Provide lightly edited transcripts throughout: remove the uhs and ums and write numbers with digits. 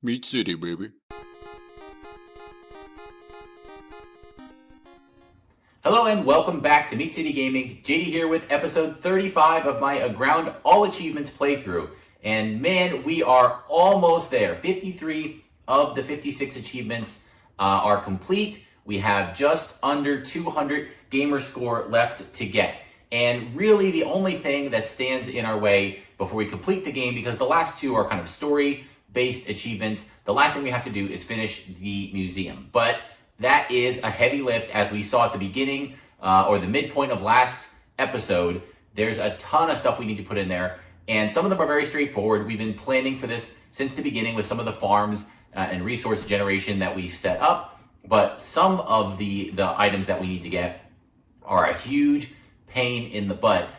Meat City, baby. Hello and welcome back to Meat City Gaming. JD here with episode 35 of my Aground All Achievements playthrough. And man, we are almost there. 53 of the 56 achievements are complete. We have just under 200 Gamerscore left to get. And really the only thing that stands in our way before we complete the game, because the last two are kind of story-based achievements, the last thing we have to do is finish the museum. But that is a heavy lift, as we saw at the beginning or the midpoint of last episode. There's a ton of stuff we need to put in there, and some of them are very straightforward. We've been planning for this since the beginning with some of the farms and resource generation that we've set up, but some of the items that we need to get are a huge pain in the butt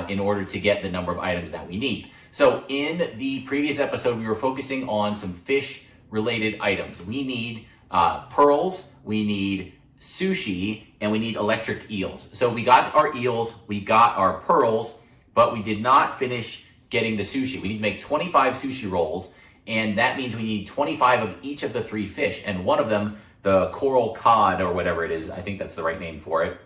in order to get the number of items that we need. So in the previous episode, we were focusing on some fish-related items. We need pearls, we need sushi, and we need electric eels. So we got our eels, we got our pearls, but we did not finish getting the sushi. We need to make 25 sushi rolls, and that means we need 25 of each of the three fish, and one of them, the coral cod or whatever it is, I think that's the right name for it.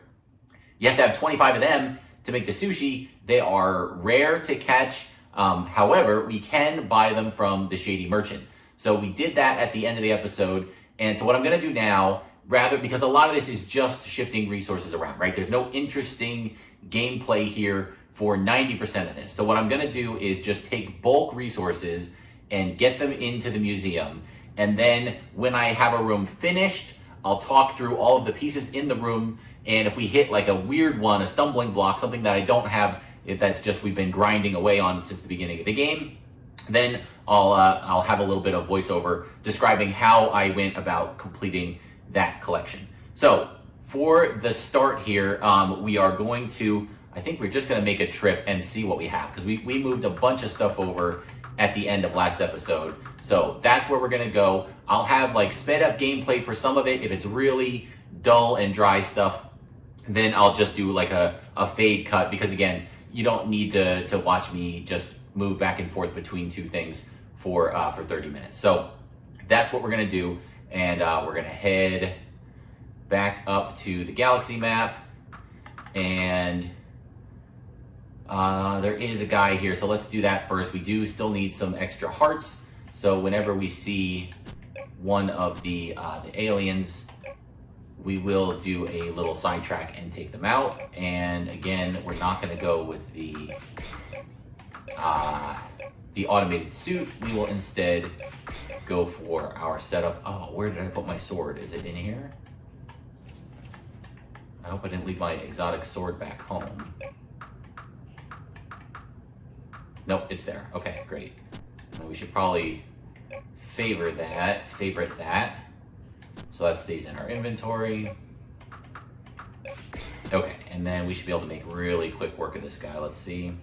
You have to have 25 of them to make the sushi. They are rare to catch. However, we can buy them from the Shady Merchant. So we did that at the end of the episode. And so what I'm going to do now, because a lot of this is just shifting resources around, right? There's no interesting gameplay here for 90% of this. So what I'm going to do is just take bulk resources and get them into the museum. And then when I have a room finished, I'll talk through all of the pieces in the room. And if we hit like a weird one, a stumbling block, something that I don't have, if that's just we've been grinding away on since the beginning of the game, then I'll have a little bit of voiceover describing how I went about completing that collection. So for the start here, we are going to, I think we're just going to make a trip and see what we have, because we moved a bunch of stuff over at the end of last episode. So that's where we're going to go. I'll have like sped up gameplay for some of it. If it's really dull and dry stuff, then I'll just do like a fade cut, because again, you don't need to watch me just move back and forth between two things for 30 minutes. So that's what we're gonna do, and we're gonna head back up to the galaxy map, and there is a guy here, so let's do that first. We do still need some extra hearts, so whenever we see one of the aliens, we will do a little sidetrack and take them out. And again, we're not gonna go with the automated suit. We will instead go for our setup. Oh, where did I put my sword? Is it in here? I hope I didn't leave my exotic sword back home. Nope, it's there. Okay, great. Well, we should probably favorite that. So that stays in our inventory. Okay, and then we should be able to make really quick work of this guy. Let's see.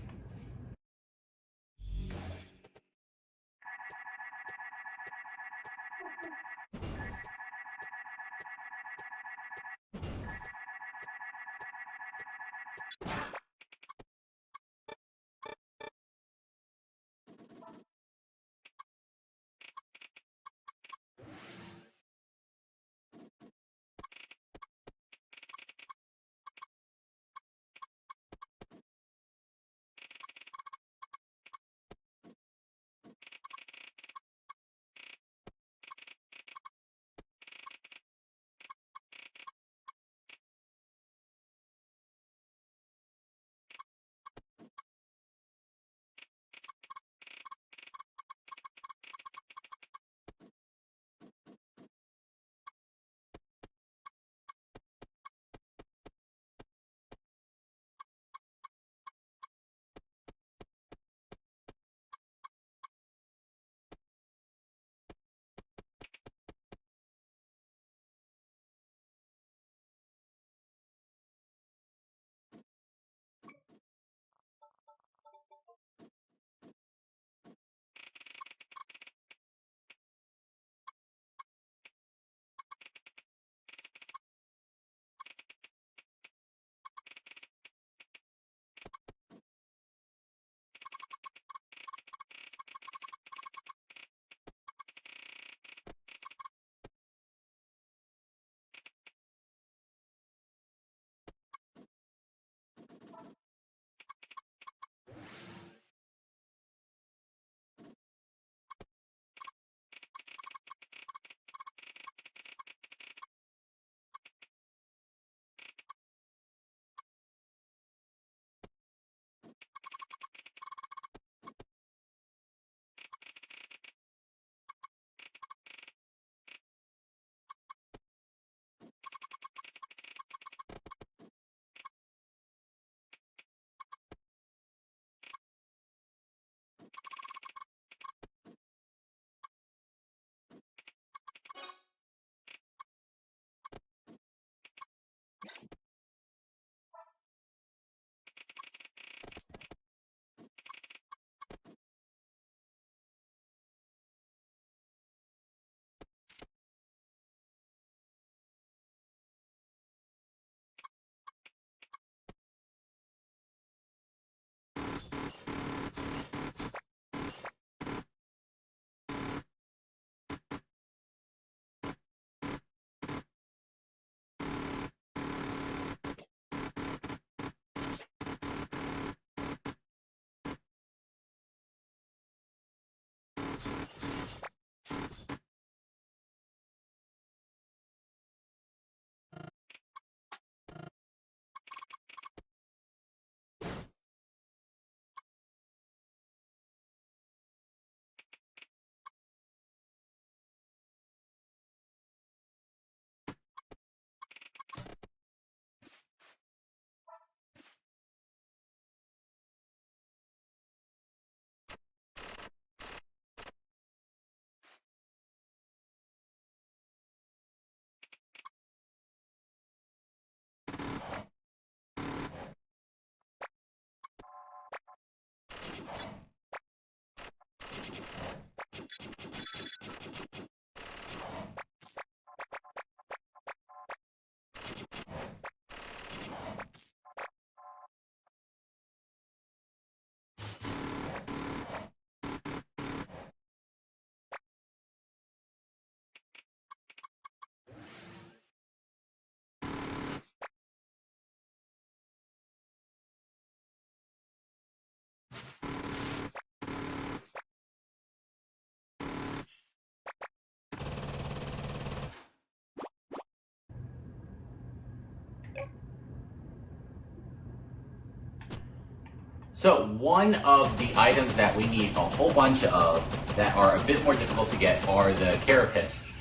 So one of the items that we need a whole bunch of that are a bit more difficult to get are the Carapace.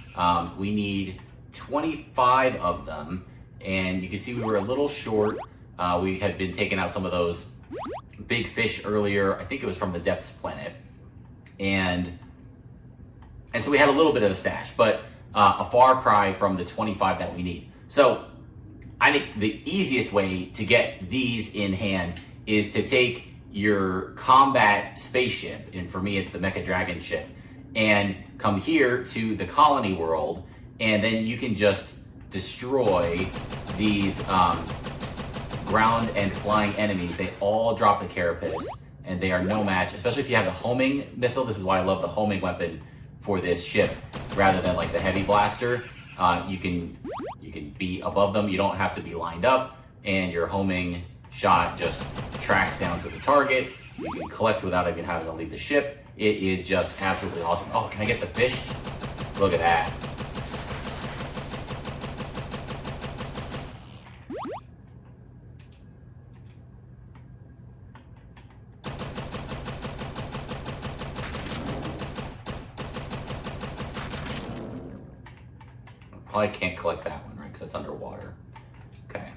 We need 25 of them, and you can see we were a little short. We had been taking out some of those big fish earlier. I think it was from the Depths planet. And so we had a little bit of a stash, but a far cry from the 25 that we need. So I think the easiest way to get these in hand is to take your combat spaceship, and for me it's the Mecha Dragon ship, and come here to the colony world, and then you can just destroy these ground and flying enemies. They all drop the Carapace, and they are no match, especially if you have the homing missile. This is why I love the homing weapon for this ship rather than like the heavy blaster. You can be above them. You don't have to be lined up, and your homing shot just tracks down to the target. You can collect without even having to leave the ship. It is just absolutely awesome. Oh, can I get the fish? Look at that. Probably can't collect that one, right? Because it's underwater. Okay.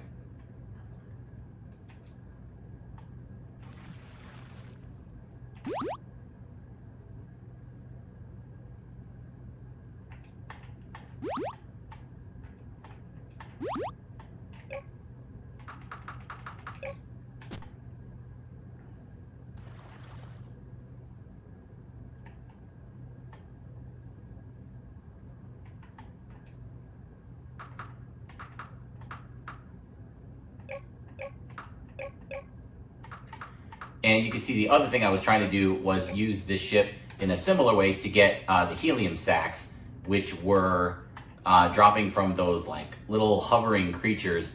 And you can see the other thing I was trying to do was use this ship in a similar way to get the Helium Sacs, which were dropping from those like little hovering creatures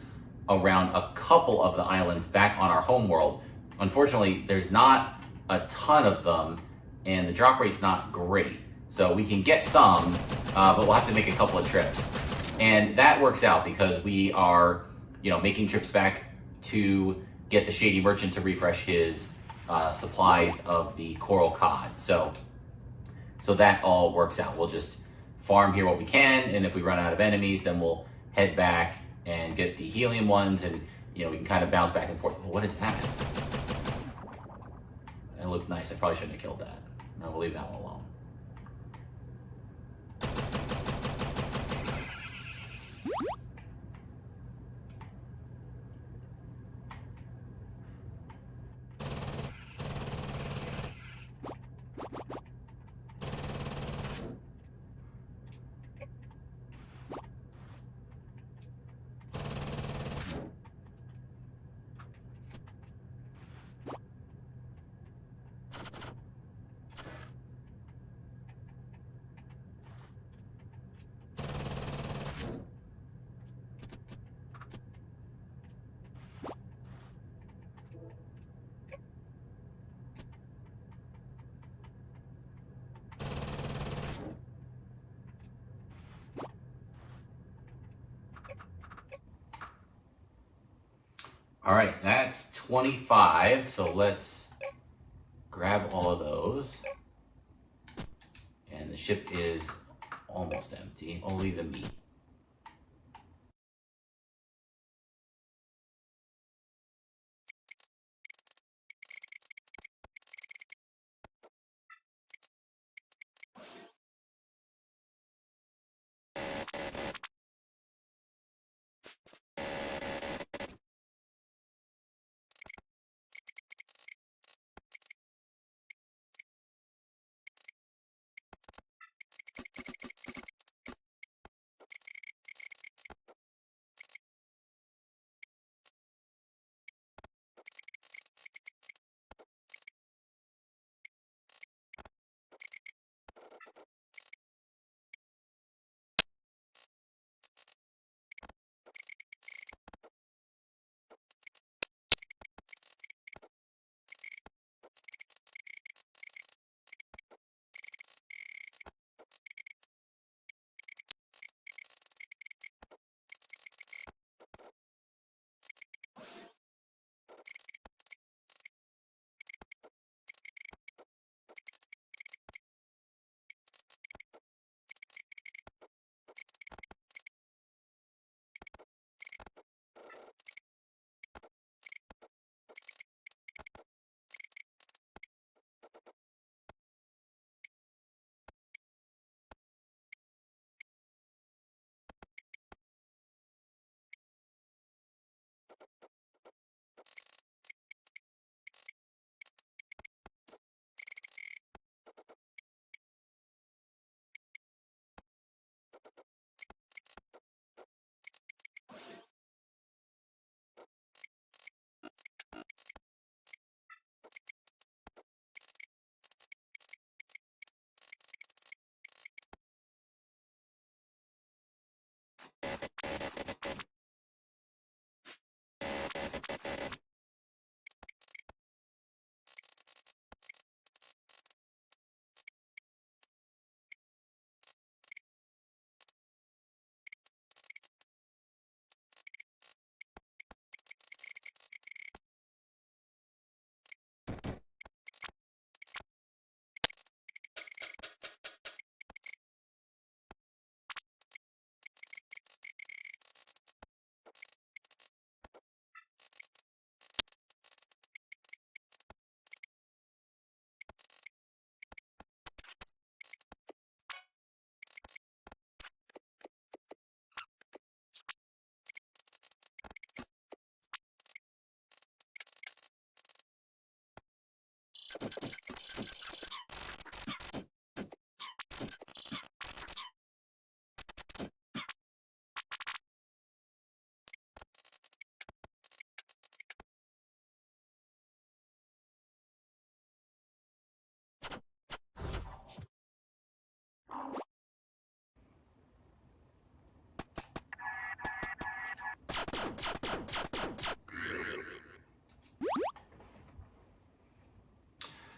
around a couple of the islands back on our home world. Unfortunately, there's not a ton of them, and the drop rate's not great. So we can get some, but we'll have to make a couple of trips. And that works out because we are, making trips back to get the Shady Merchant to refresh his supplies of the coral cod. So that all works out. We'll just farm here what we can, and if we run out of enemies, then we'll head back and get the helium ones, and we can kind of bounce back and forth. What is that? It looked nice. I probably shouldn't have killed that. No, we'll leave that one alone. All right, that's 25, so let's grab all of those. And the ship is almost empty, only the meat.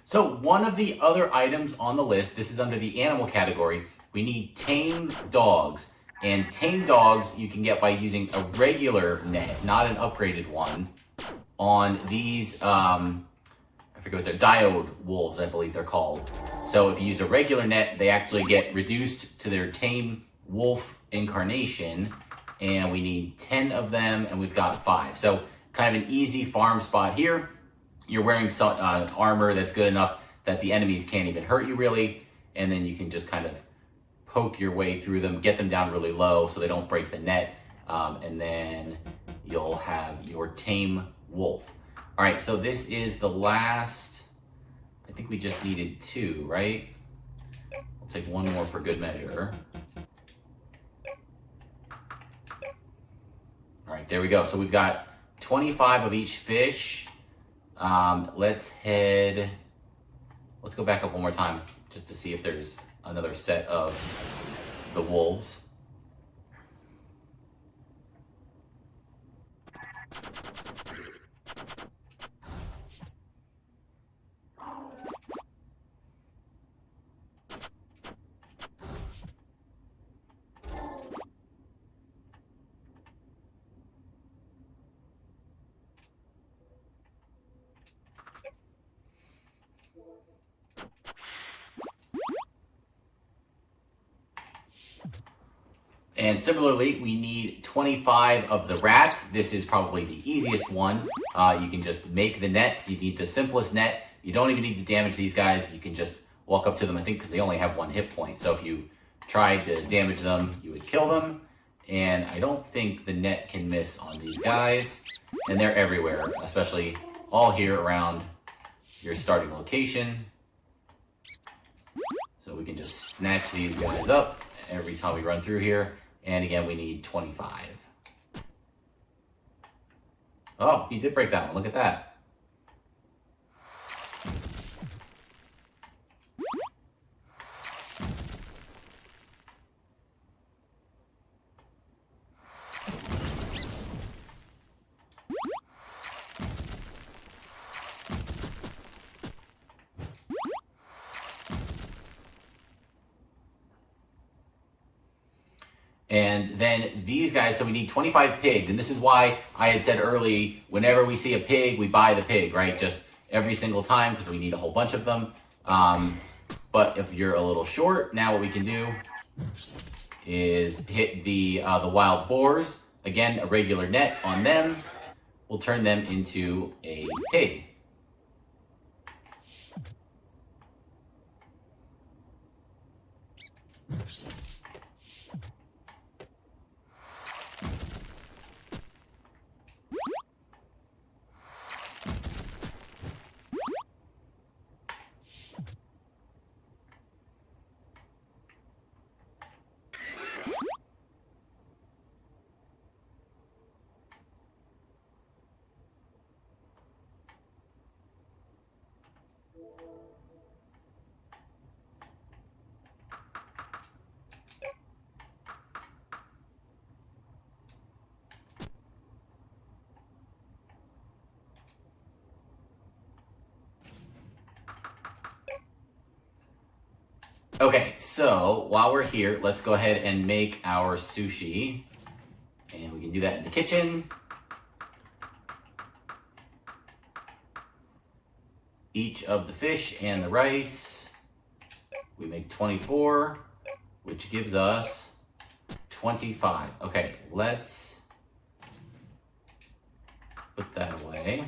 So one of the other items on the list, this is under the animal category, we need tame dogs. And tame dogs you can get by using a regular net, not an upgraded one, on these, I forget what they're, diode wolves, I believe they're called. So if you use a regular net, they actually get reduced to their tame wolf incarnation, and we need 10 of them, and we've got 5. So kind of an easy farm spot here. You're wearing some armor that's good enough that the enemies can't even hurt you really, and then you can just kind of poke your way through them, get them down really low so they don't break the net, and then you'll have your tame wolf. All right, so this is the last, I think we just needed 2, right? We'll take one more for good measure. All right, there we go. So we've got 25 of each fish. Let's go back up one more time just to see if there's another set of the wolves. And similarly, we need 25 of the rats. This is probably the easiest one. You can just make the nets. You need the simplest net. You don't even need to damage these guys. You can just walk up to them, I think, because they only have 1 hit point. So if you tried to damage them, you would kill them. And I don't think the net can miss on these guys. And they're everywhere, especially all here around your starting location. So we can just snatch these guys up every time we run through here. And again, we need 25. Oh, he did break that one. Look at that. And then these guys, so we need 25 pigs. And this is why I had said early, whenever we see a pig, we buy the pig, right? Just every single time, because we need a whole bunch of them. But if you're a little short, now what we can do is hit the wild boars. Again, a regular net on them will turn them into a pig. Okay, so while we're here, let's go ahead and make our sushi. And we can do that in the kitchen. Each of the fish and the rice. We make 24, which gives us 25. Okay, let's put that away.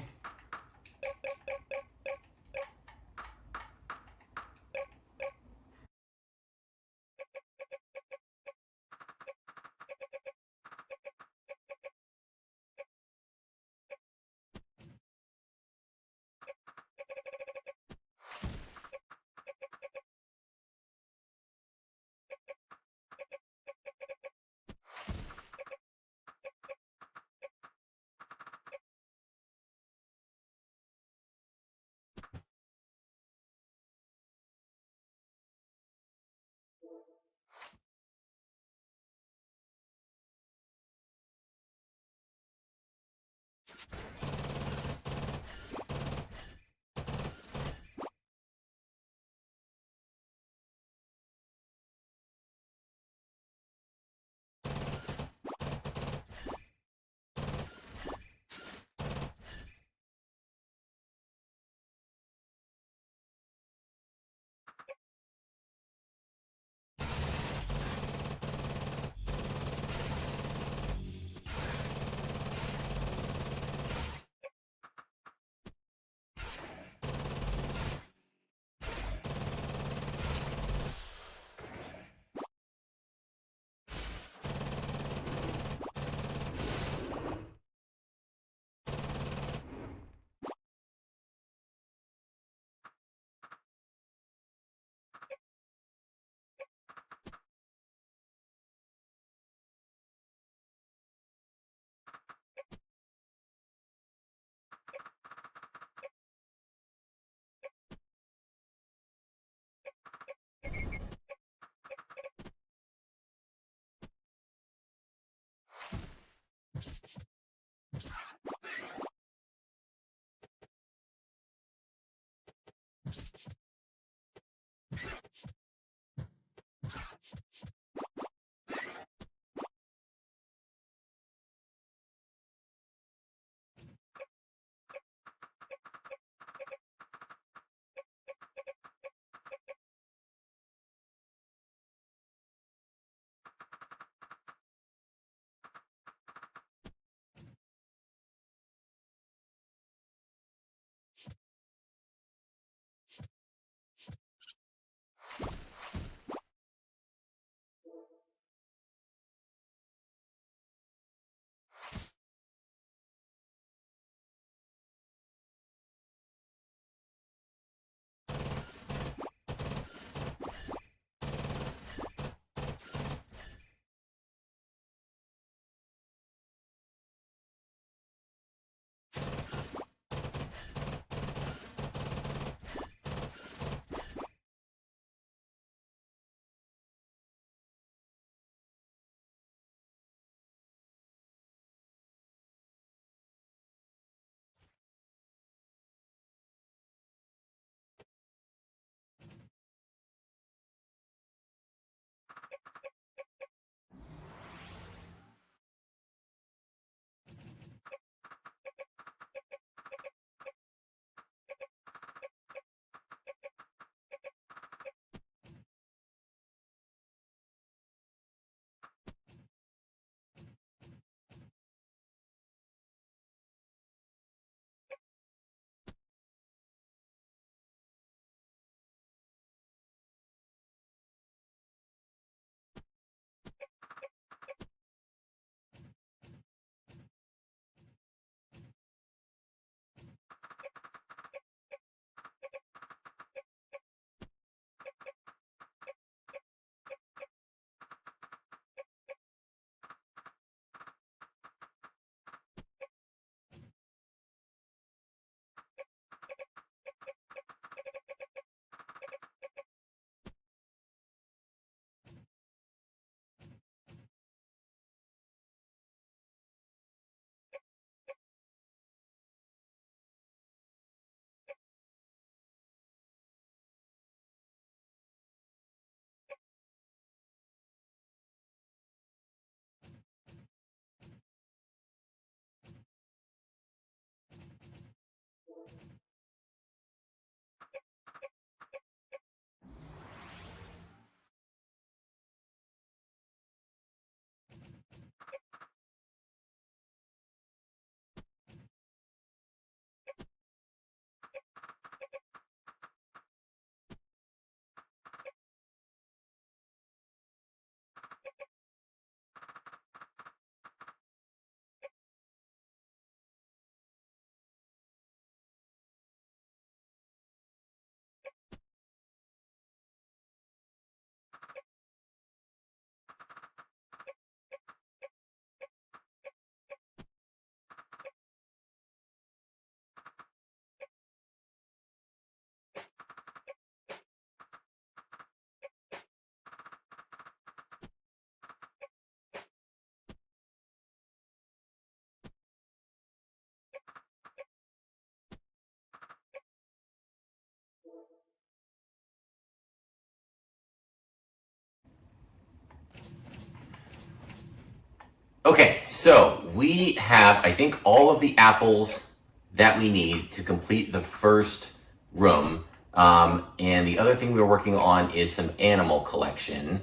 Okay, so we have, I think, all of the apples that we need to complete the first room. And the other thing we're working on is some animal collection.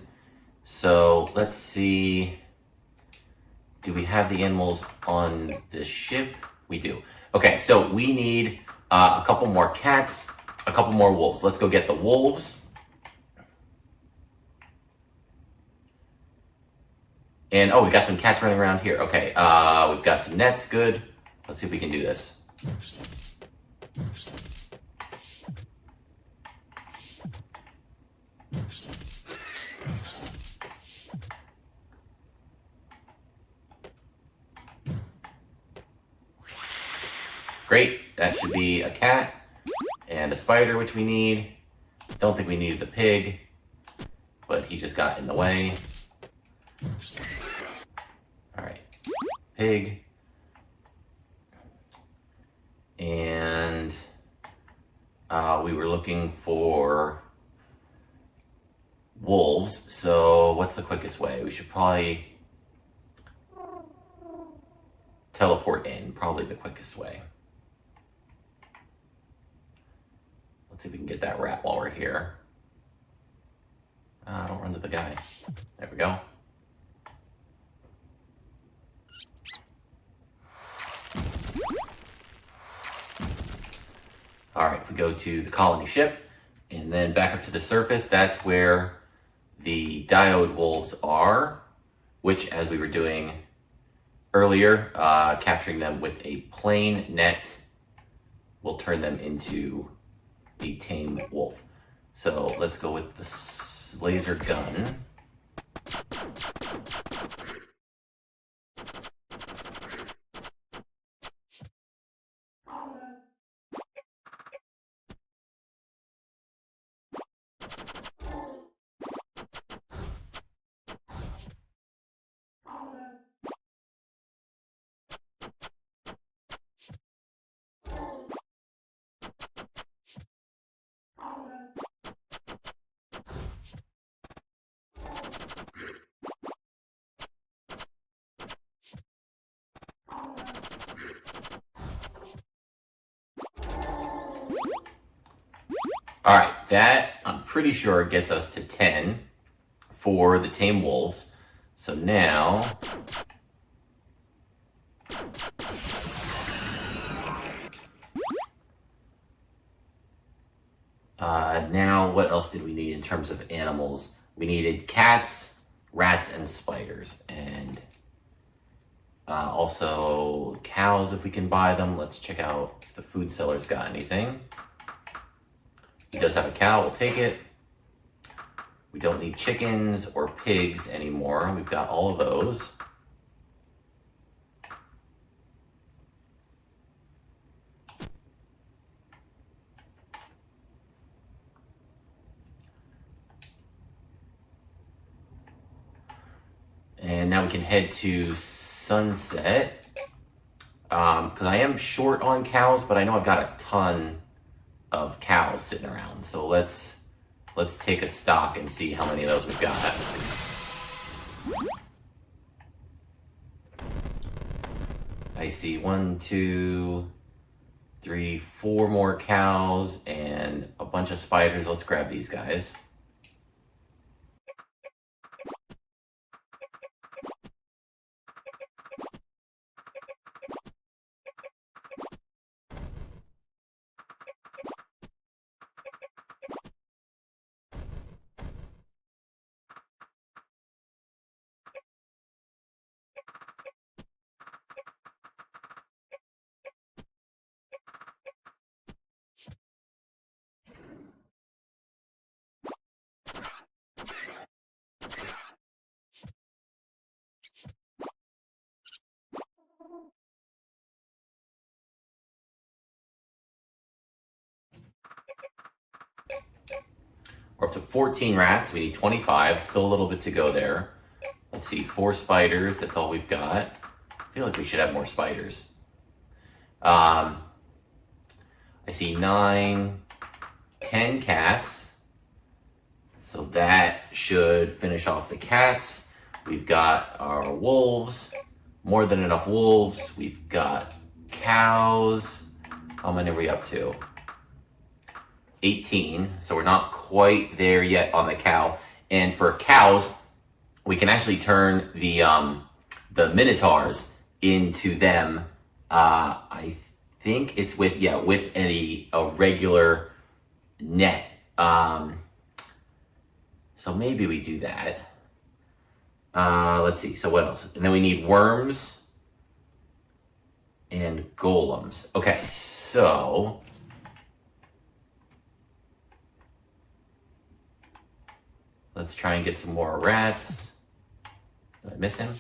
So let's see. Do we have the animals on the ship? We do. Okay, so we need a couple more cats, a couple more wolves. Let's go get the wolves. And oh, we got some cats running around here. Okay, we've got some nets. Good. Let's see if we can do this. Great. That should be a cat and a spider, which we need. Don't think we needed the pig, but he just got in the way. All right. pig. And we were looking for wolves, so what's the quickest way? We should probably teleport in, probably the quickest way. Let's see if we can get that rat while we're here. Don't run to the guy. There we go. All right, if we go to the colony ship and then back up to the surface, that's where the diode wolves are, which, as we were doing earlier, capturing them with a plain net will turn them into a tame wolf. So let's go with the laser gun. All right, that I'm pretty sure gets us to 10 for the Tame Wolves. So now, now what else did we need in terms of animals? We needed cats, rats, and spiders, and also cows if we can buy them. Let's check out if the food seller's got anything. He does have a cow, we'll take it. We don't need chickens or pigs anymore. We've got all of those. And now we can head to Sunset. Because I am short on cows, but I know I've got a ton of cows sitting around. So let's take a stock and see how many of those we've got. I see 1, 2, 3, 4 more cows and a bunch of spiders. Let's grab these guys. We're up to 14 rats. We need 25. Still a little bit to go there. Let's see, 4 spiders. That's all we've got. I feel like we should have more spiders. I see 9, 10 cats. So that should finish off the cats. We've got our wolves. More than enough wolves. We've got cows. How many are we up to? 18, so we're not quite there yet on the cow. And for cows, we can actually turn the minotaurs into them. I think it's with a regular net. So maybe we do that. Let's see. So what else? And then we need Wyrms and Golems. Okay, so let's try and get some more rats. Did I miss him?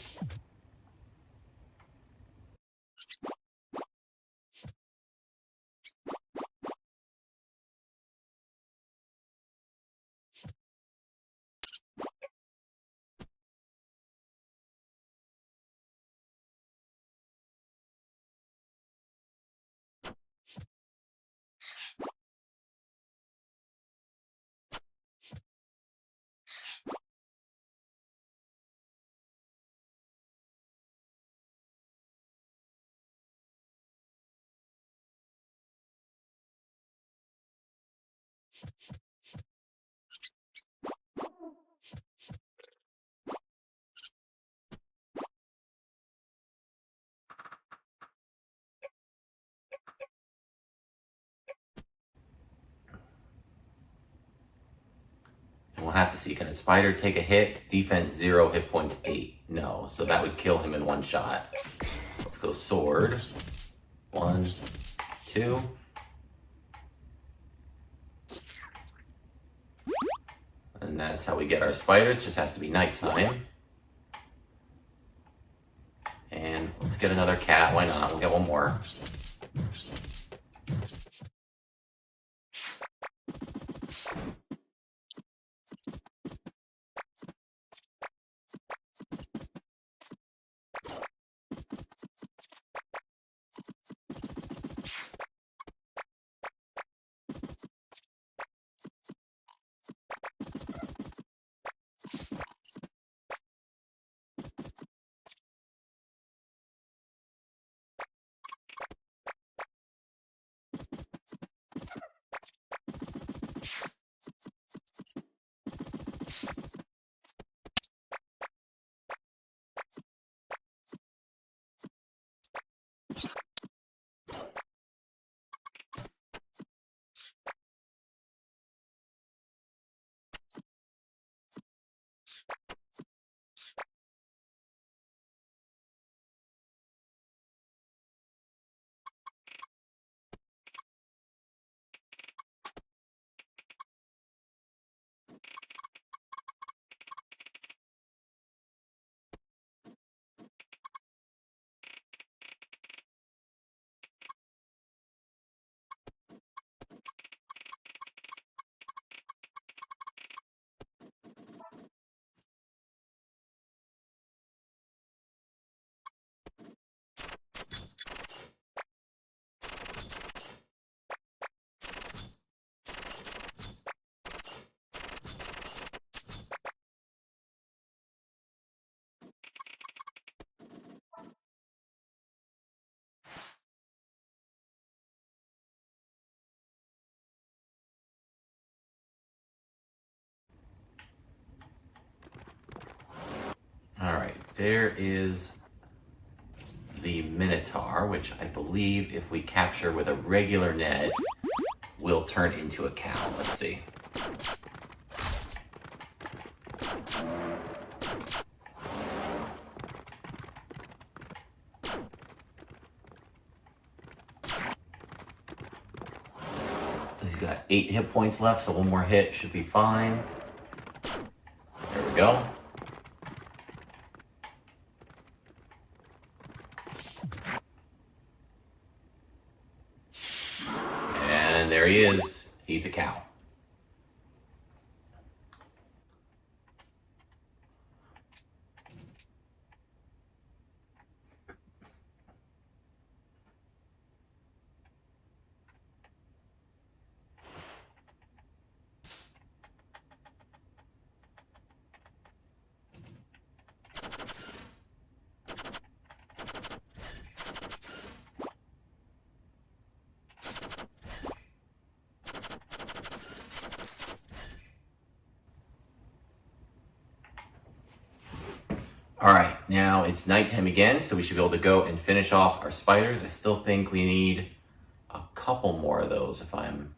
We'll have to see, can a spider take a hit? Defense 0, hit points 8. No, so that would kill him in one shot. Let's go sword. 1, 2. And that's how we get our spiders, just has to be nighttime. And let's get another cat, why not? We'll get one more. Alright, there is the Minotaur, which I believe if we capture with a regular net, will turn into a cow. Let's see. He's got 8 hit points left, so one more hit should be fine. There we go. And there he is. He's a cow. All right, now it's nighttime again, so we should be able to go and finish off our spiders. I still think we need a couple more of those if I'm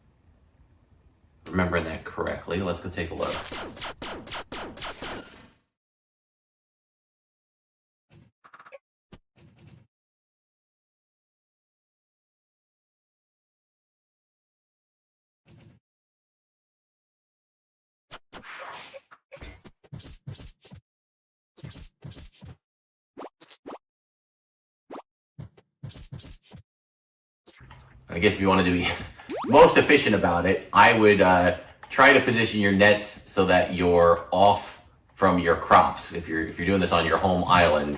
remembering that correctly. Let's go take a look. I guess if you wanted to be most efficient about it, I would try to position your nets so that you're off from your crops. If you're doing this on your home island,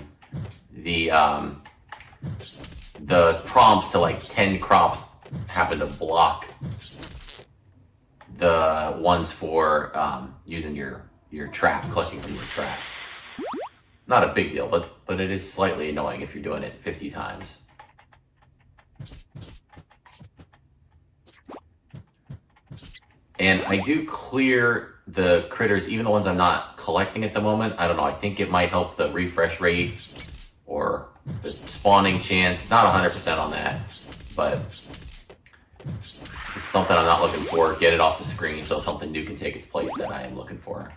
the prompts to like 10 crops happen to block the ones for using your trap, collecting from your trap. Not a big deal, but it is slightly annoying if you're doing it 50 times. And I do clear the critters, even the ones I'm not collecting at the moment. I don't know, I think it might help the refresh rate or the spawning chance. Not 100% on that, but it's something I'm not looking for. Get it off the screen so something new can take its place that I am looking for.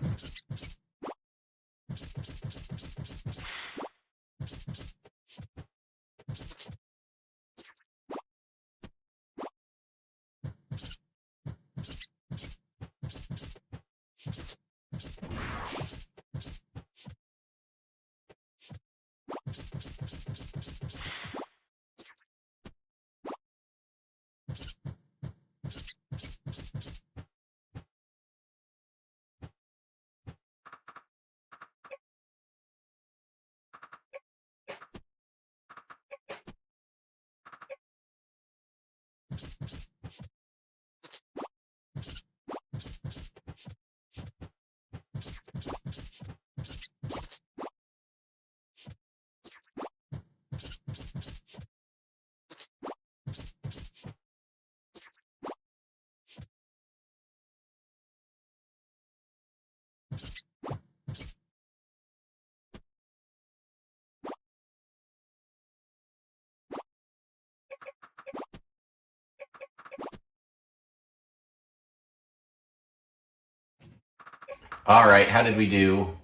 All right, how did we do?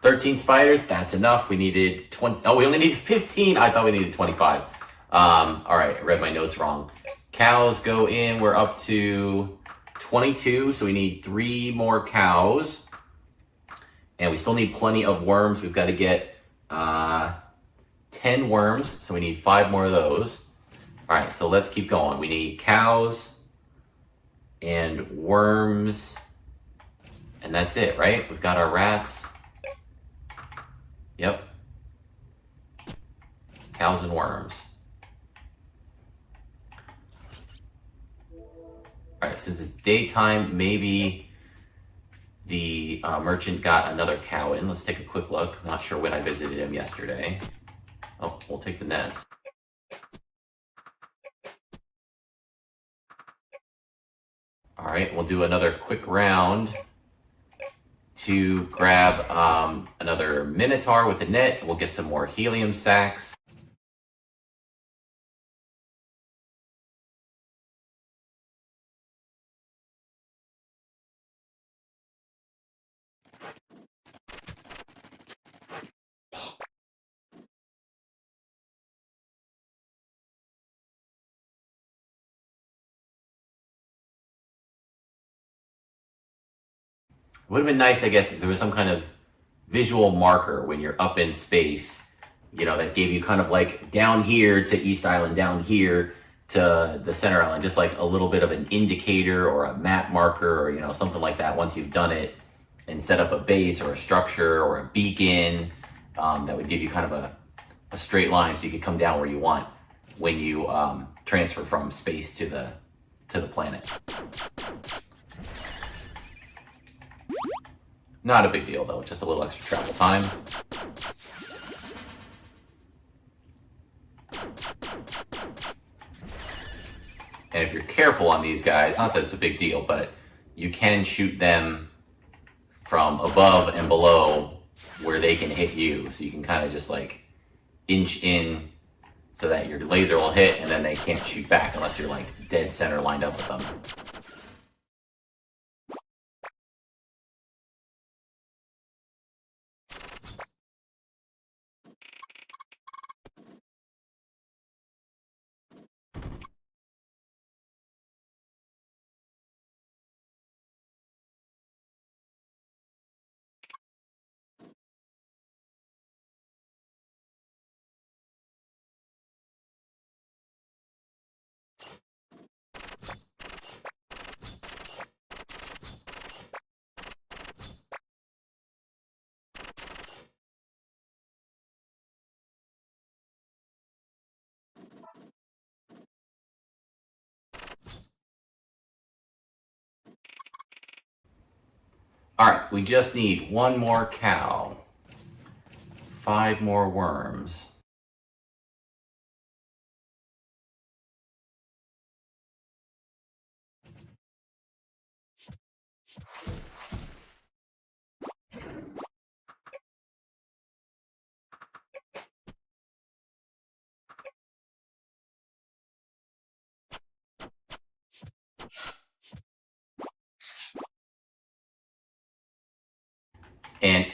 13 spiders, that's enough. We needed 20. Oh, we only needed 15. I thought we needed 25. All right, I read my notes wrong. Cows go in, we're up to 22, so we need 3 more cows. And we still need plenty of worms. We've got to get 10 worms, so we need 5 more of those. All right, so let's keep going. We need cows and worms, and that's it, right? We've got our rats. Yep. Cows and worms. All right, since it's daytime, maybe the merchant got another cow in. Let's take a quick look. I'm not sure when I visited him yesterday. Oh, we'll take the nets. All right, we'll do another quick round to grab another Minotaur with the net. We'll get some more Helium Sacs. It would have been nice, I guess, if there was some kind of visual marker when you're up in space, you know, that gave you kind of like down here to East Island, down here to the center island, just like a little bit of an indicator or a map marker or, you know, something like that once you've done it and set up a base or a structure or a beacon, that would give you kind of a straight line so you could come down where you want when you transfer from space to the planet. Not a big deal though, just a little extra travel time. And if you're careful on these guys, not that it's a big deal, but you can shoot them from above and below where they can hit you. So you can kind of just like inch in so that your laser will hit and then they can't shoot back unless you're like dead center lined up with them. All right, we just need 1 more cow, 5 more worms.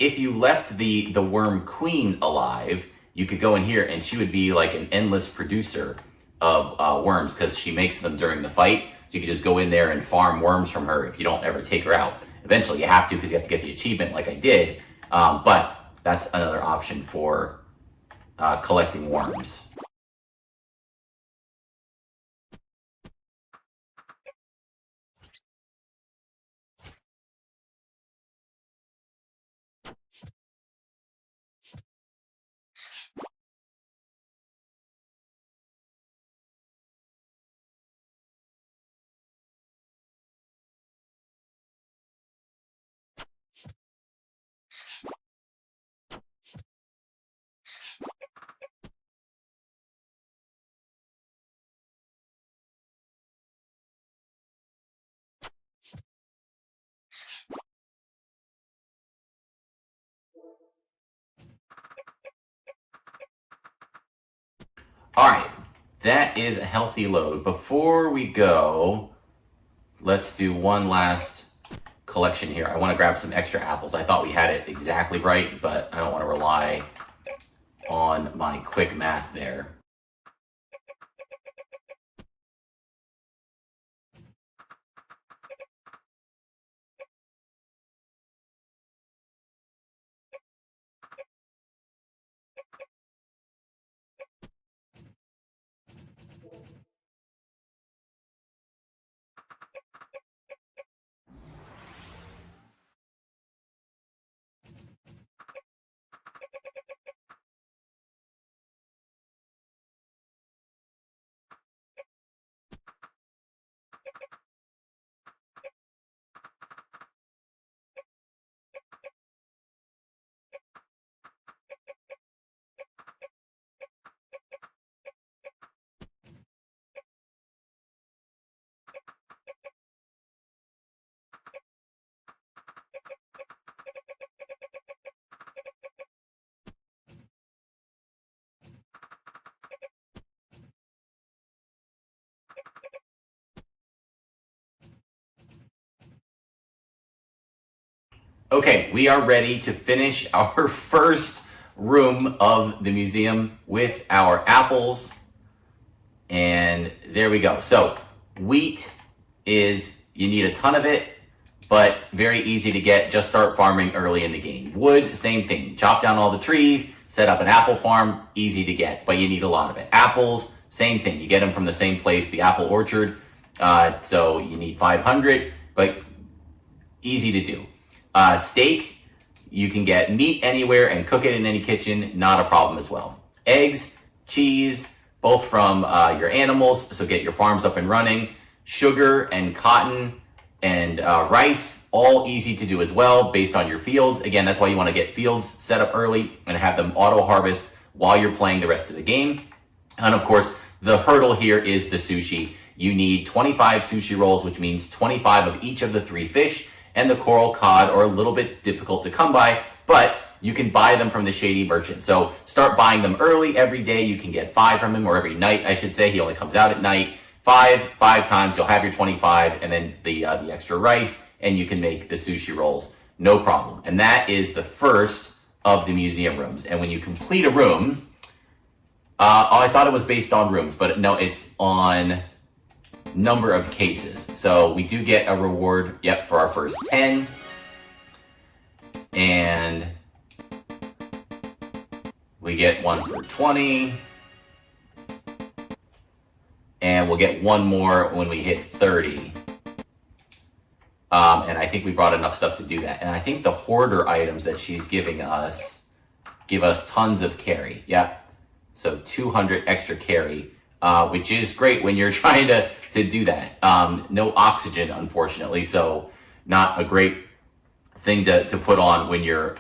if you left the worm queen alive, you could go in here and she would be like an endless producer of worms because she makes them during the fight. So you could just go in there and farm worms from her if you don't ever take her out. Eventually you have to because you have to get the achievement like I did. But that's another option for collecting worms. All right, that is a healthy load. Before we go, let's do one last collection here. I want to grab some extra apples. I thought we had it exactly right, but I don't want to rely on my quick math there. Okay, we are ready to finish our first room of the museum with our apples. And there we go. So wheat is, you need a ton of it, but very easy to get. Just start farming early in the game. Wood, same thing. Chop down all the trees, set up an apple farm, easy to get, but you need a lot of it. Apples, same thing. You get them from the same place, the apple orchard. So you need 500, but easy to do. Steak, you can get meat anywhere and cook it in any kitchen, not a problem as well. Eggs, cheese, both from your animals, so get your farms up and running. Sugar and cotton and rice, all easy to do as well based on your fields. Again, that's why you want to get fields set up early and have them auto harvest while you're playing the rest of the game. And of course, the hurdle here is the sushi. You need 25 sushi rolls, which means 25 of each of the 3 fish, and the coral cod are a little bit difficult to come by, but you can buy them from the Shady Merchant. So start buying them early. Every day you can get 5 from him, or every night, I should say. He only comes out at night. 5 times, you'll have your 25, and then the extra rice, and you can make the sushi rolls, no problem. And that is the first of the museum rooms. And when you complete a room, I thought it was based on rooms, but no, it's on number of cases. So we do get a reward, yep, for our first 10. And we get one for 20. And we'll get one more when we hit 30. And I think we brought enough stuff to do that. And I think the hoarder items that she's giving us give us tons of carry. Yeah. So 200 extra carry, which is great when you're trying to do that. No oxygen, unfortunately. So not a great thing to put on when you're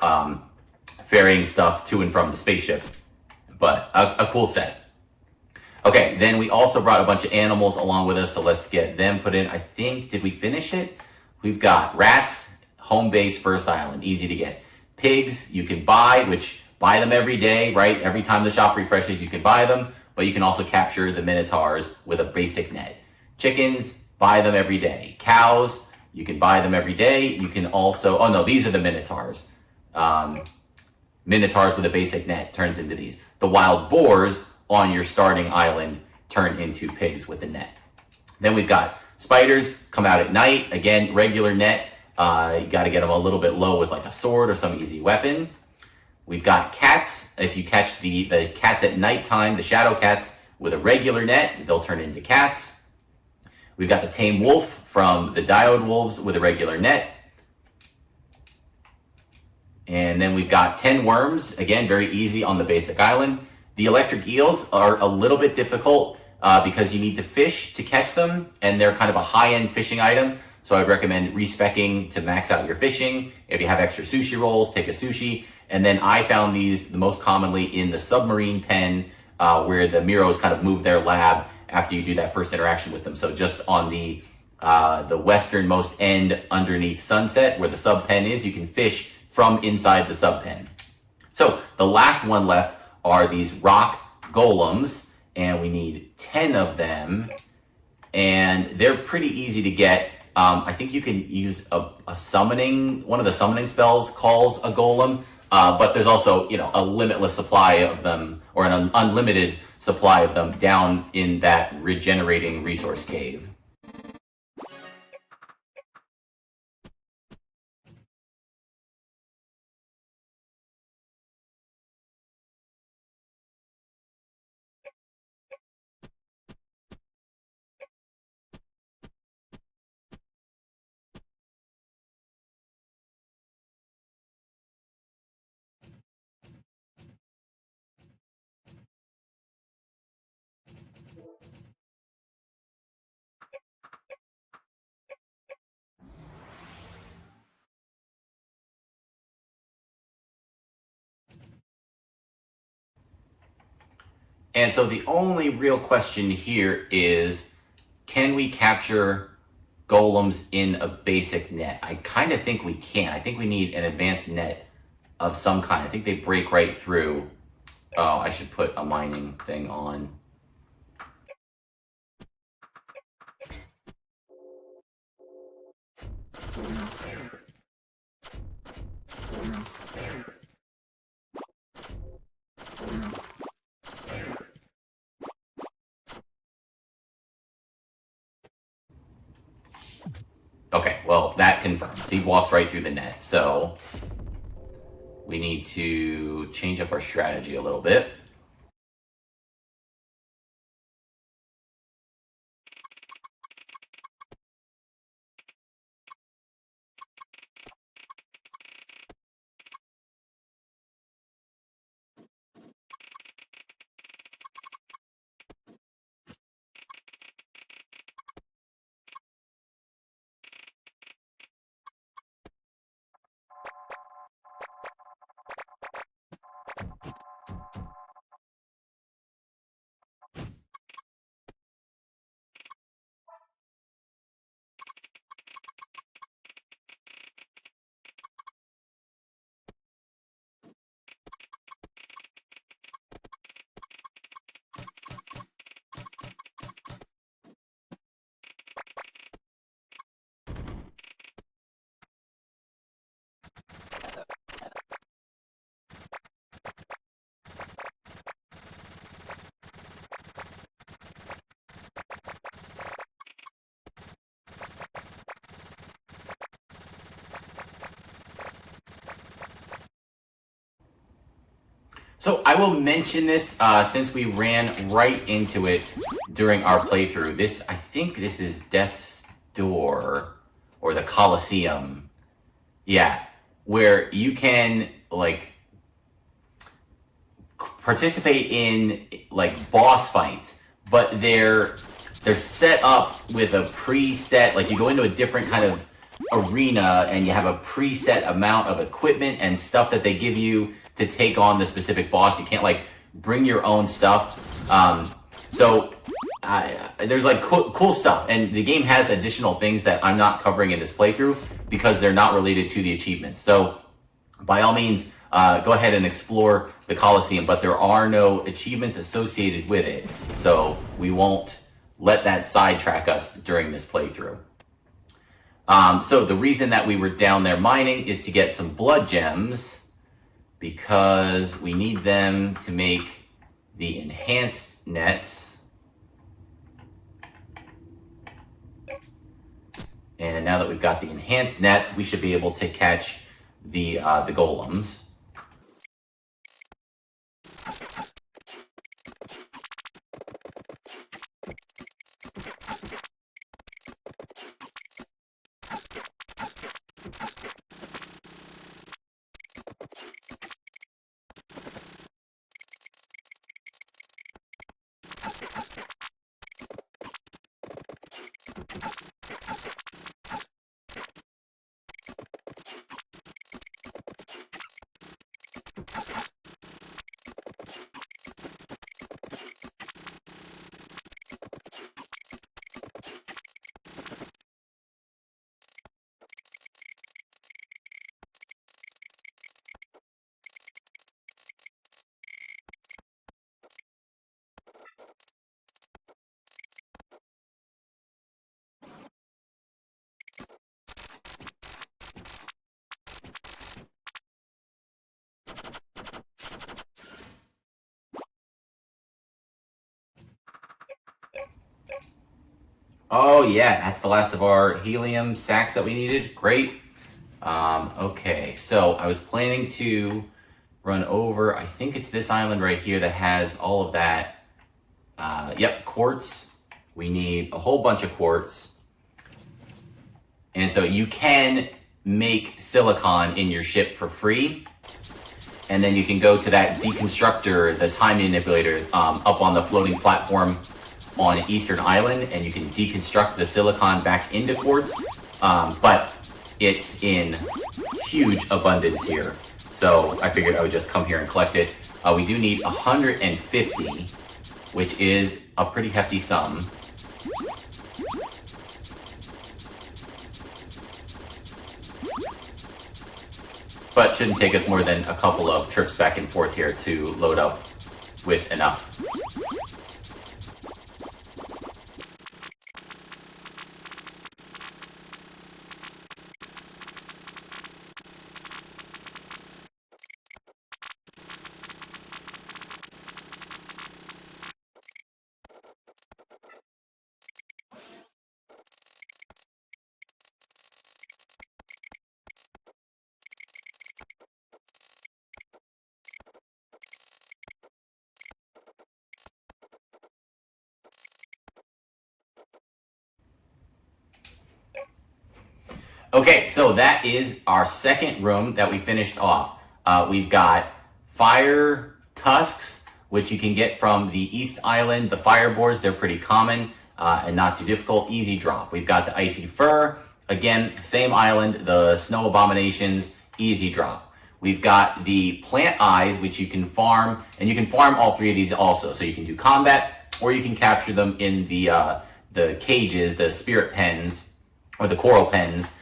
ferrying stuff to and from the spaceship. But a cool set. Okay, then we also brought a bunch of animals along with us, so let's get them put in. I think, did we finish it? We've got rats, home base, first island, easy to get. Pigs, you can buy, which buy them every day, right? Every time the shop refreshes, you can buy them, but you can also capture the minotaurs with a basic net. Chickens, buy them every day. Cows, you can buy them every day. You can also, oh no, these are the minotaurs. Minotaurs with a basic net turns into these. The wild boars on your starting island turn into pigs with the net. Then we've got spiders come out at night. Again, regular net. You got to get them a little bit low with like a sword or some easy weapon. We've got cats. If you catch the cats at nighttime, the shadow cats with a regular net, they'll turn into cats. We've got the Tame Wolf from the Diode Wolves with a regular net. And then we've got 10 Wyrms, again, very easy on the basic island. The electric eels are a little bit difficult because you need to fish to catch them, and they're kind of a high-end fishing item. So I'd recommend respecing to max out your fishing. If you have extra sushi rolls, take a sushi. And then I found these the most commonly in the submarine pen where the Miros kind of move their lab after you do that first interaction with them. So just on the westernmost end underneath Sunset where the sub pen is, you can fish from inside the sub pen. So the last one left are these rock golems, and we need 10 of them, and they're pretty easy to get. I think you can use a summoning, one of the summoning spells calls a golem, but there's also, a limitless supply of them, or an unlimited supply of them down in that regenerating resource cave. And so the only real question here is, can we capture golems in a basic net? I kind of think we can. I think we need an advanced net of some kind. I think they break right through. Oh, I should put a mining thing on. Okay, well, that confirms. He walks right through the net, so we need to change up our strategy a little bit. So I will mention this since we ran right into it during our playthrough. I think this is Death's Door or the Colosseum. Yeah, where you can participate in boss fights, but they're set up with a preset, you go into a different kind of arena and you have a preset amount of equipment and stuff that they give you to take on the specific boss. You can't bring your own stuff. There's cool stuff, and the game has additional things that I'm not covering in this playthrough because they're not related to the achievements. So by all means, go ahead and explore the Colosseum, but there are no achievements associated with it. So we won't let that sidetrack us during this playthrough. So the reason that we were down there mining is to get some blood gems. because we need them to make the enhanced nets. And now that we've got the enhanced nets, we should be able to catch the golems. Oh yeah, that's the last of our helium sacs that we needed. Great. Okay, so I was planning to run over, I think it's this island right here that has all of that. Yep, quartz. We need a whole bunch of quartz. And so you can make silicon in your ship for free. And then you can go to that deconstructor, the time manipulator, up on the floating platform on Eastern Island, and you can deconstruct the silicon back into quartz. But it's in huge abundance here. So I figured I would just come here and collect it. We do need 150, which is a pretty hefty sum. But shouldn't take us more than a couple of trips back and forth here to load up with enough. Okay, so that is our second room that we finished off. We've got fire tusks, which you can get from the East Island. The fire boars, they're pretty common and not too difficult. Easy drop. We've got the icy fur. Again, same island. The snow abominations, easy drop. We've got the plant eyes, which you can farm, and you can farm all three of these also. So you can do combat, or you can capture them in the cages, the spirit pens, or the coral pens,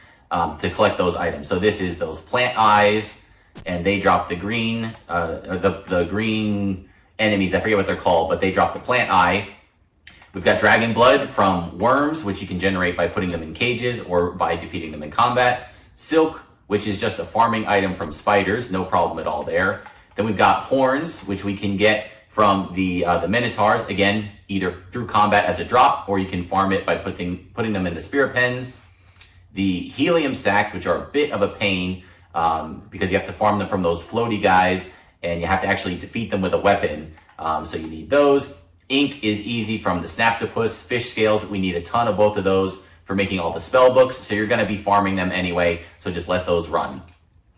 to collect those items. So this is those plant eyes, and they drop the green, the green enemies. I forget what they're called, but they drop the plant eye. We've got dragon blood from Wyrms, which you can generate by putting them in cages or by defeating them in combat. Silk, which is just a farming item from spiders, no problem at all there. Then we've got horns, which we can get from the minotaurs, again, either through combat as a drop, or you can farm it by putting them in the spirit pens. The helium sacs, which are a bit of a pain because you have to farm them from those floaty guys, and you have to actually defeat them with a weapon. So you need those. Ink is easy from the Snaptopus. Fish scales, we need a ton of both of those for making all the spell books. So you're going to be farming them anyway, so just let those run.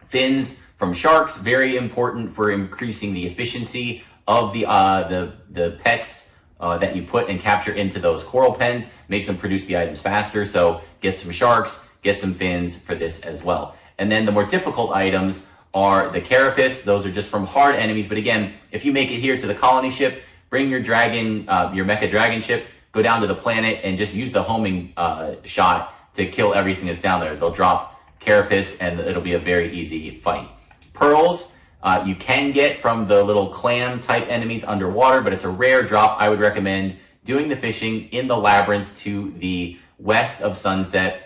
Fins from sharks, very important for increasing the efficiency of the pets that you put and capture into those coral pens. Makes them produce the items faster. So get some sharks, get some fins for this as well. And then the more difficult items are the Carapace. Those are just from hard enemies. But again, if you make it here to the colony ship, bring your dragon, your mecha dragon ship, go down to the planet and just use the homing shot to kill everything that's down there. They'll drop Carapace and it'll be a very easy fight. Pearls, you can get from the little clam type enemies underwater, but it's a rare drop. I would recommend doing the fishing in the labyrinth to the west of Sunset.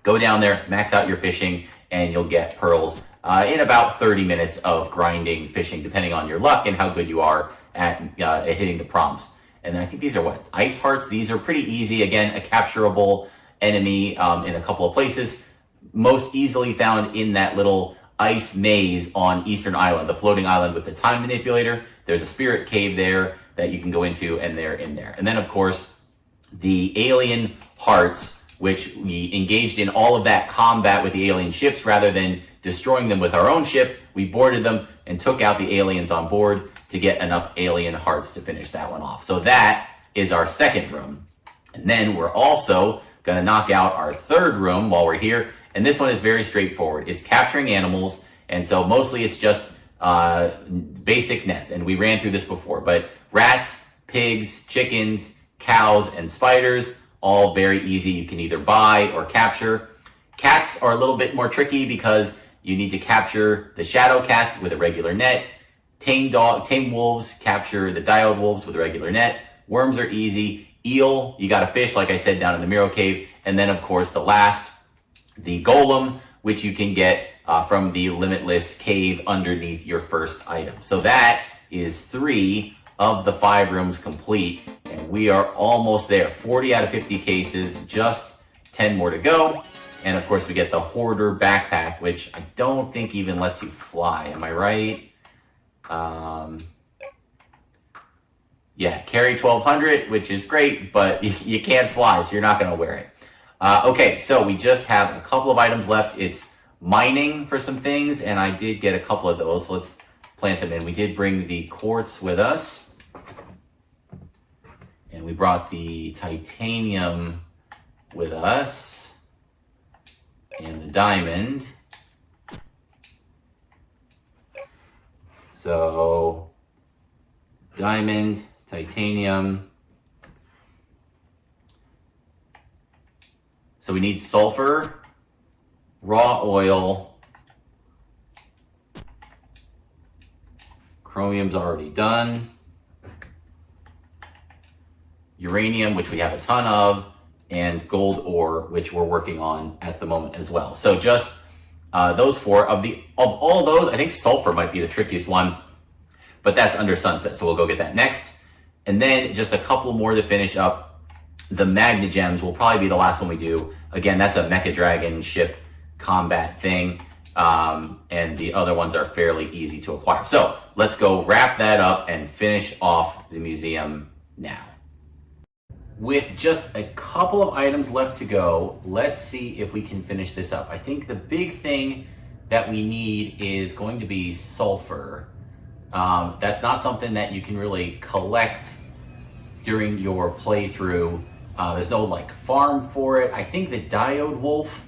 Go down there, max out your fishing, and you'll get pearls in about 30 minutes of grinding, fishing, depending on your luck and how good you are at hitting the prompts. And then I think these are what? Ice hearts. These are pretty easy. Again, a capturable enemy in a couple of places. Most easily found in that little ice maze on Eastern Island, the floating island with the time manipulator. There's a spirit cave there that you can go into, and they're in there. And then, of course, the alien hearts, which we engaged in all of that combat with the alien ships rather than destroying them with our own ship. We boarded them and took out the aliens on board to get enough alien hearts to finish that one off. So that is our second room. And then we're also going to knock out our third room while we're here. And this one is very straightforward. It's capturing animals. And so mostly it's just basic nets. And we ran through this before. But rats, pigs, chickens, cows, and spiders, all very easy. You can either buy or capture. Cats are a little bit more tricky because you need to capture the shadow cats with a regular net. Tame wolves capture the diode wolves with a regular net. Worms are easy. Eel, you got to fish, like I said, down in the Miro Cave. And then, of course, the last, the golem, which you can get from the limitless cave underneath your first item. So that is 3 of the 5 rooms complete. And we are almost there. 40 out of 50 cases, just 10 more to go. And of course, we get the Hoarder backpack, which I don't think even lets you fly. Am I right? Yeah, carry 1200, which is great, but you can't fly, so you're not going to wear it. Okay, so we just have a couple of items left. It's mining for some things, and I did get a couple of those. So let's plant them in. We did bring the quartz with us, and we brought the titanium with us, and the diamond. So, diamond, titanium. So we need sulfur, raw oil, chromium's already done, uranium, which we have a ton of, and gold ore, which we're working on at the moment as well. So just those 4 of all those, I think sulfur might be the trickiest one, but that's under sunset, so we'll go get that next. And then just a couple more to finish up. The Magnagems will probably be the last one we do. Again, that's a Mecha Dragon ship combat thing, and the other ones are fairly easy to acquire. So let's go wrap that up and finish off the museum now. With just a couple of items left to go, let's see if we can finish this up. I think the big thing that we need is going to be sulfur. That's not something that you can really collect during your playthrough. There's no like farm for it. I think the diode wolf